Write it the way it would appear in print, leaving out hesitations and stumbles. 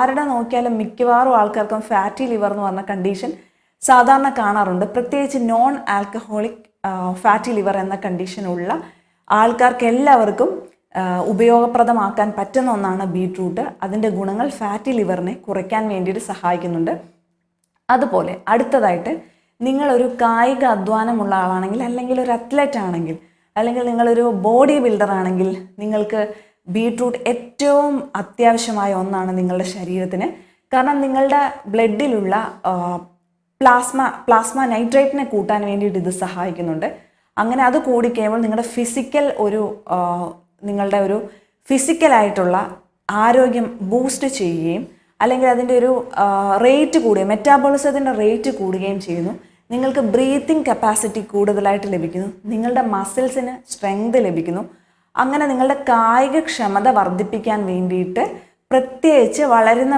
ആരുടെ നോക്കിയാലും മിക്കവാറും ആൾക്കാർക്കും ഫാറ്റി ലിവർ എന്ന് പറഞ്ഞ കണ്ടീഷൻ സാധാരണ കാണാറുണ്ട്. പ്രത്യേകിച്ച് നോൺ ആൽക്കഹോളിക് ഫാറ്റി ലിവർ എന്ന കണ്ടീഷനുള്ള ആൾക്കാർക്ക് എല്ലാവർക്കും ഉപയോഗപ്രദമാക്കാൻ പറ്റുന്ന ഒന്നാണ് ബീട്രൂട്ട്. അതിൻ്റെ ഗുണങ്ങൾ ഫാറ്റി ലിവറിനെ കുറയ്ക്കാൻ വേണ്ടിയിട്ട് സഹായിക്കുന്നുണ്ട്. അതുപോലെ അടുത്തതായിട്ട് നിങ്ങളൊരു കായിക അധ്വാനമുള്ള ആളാണെങ്കിൽ, അല്ലെങ്കിൽ ഒരു അത്ലറ്റ് ആണെങ്കിൽ, അല്ലെങ്കിൽ നിങ്ങളൊരു ബോഡി ബിൽഡർ ആണെങ്കിൽ നിങ്ങൾക്ക് ബീട്രൂട്ട് ഏറ്റവും അത്യാവശ്യമായ ഒന്നാണ് നിങ്ങളുടെ ശരീരത്തിന്. കാരണം നിങ്ങളുടെ ബ്ലഡിലുള്ള പ്ലാസ്മ നൈട്രേറ്റിനെ കൂട്ടാൻ വേണ്ടിയിട്ട് ഇത് സഹായിക്കുന്നുണ്ട്. അങ്ങനെ അത് കൂടിക്കഴിയുമ്പോൾ നിങ്ങളുടെ ഒരു ഫിസിക്കലായിട്ടുള്ള ആരോഗ്യം ബൂസ്റ്റ് ചെയ്യുകയും അല്ലെങ്കിൽ അതിൻ്റെ ഒരു റേറ്റ് കൂടുകയും മെറ്റാബോളിസത്തിൻ്റെ റേറ്റ് കൂടുകയും ചെയ്യുന്നു. നിങ്ങൾക്ക് ബ്രീത്തിങ് കപ്പാസിറ്റി കൂടുതലായിട്ട് ലഭിക്കുന്നു. നിങ്ങളുടെ മസിൽസിന് സ്ട്രെങ്ത് ലഭിക്കുന്നു. അങ്ങനെ നിങ്ങളുടെ കായികക്ഷമത വർദ്ധിപ്പിക്കാൻ വേണ്ടിയിട്ട് പ്രത്യേകിച്ച് വളരുന്ന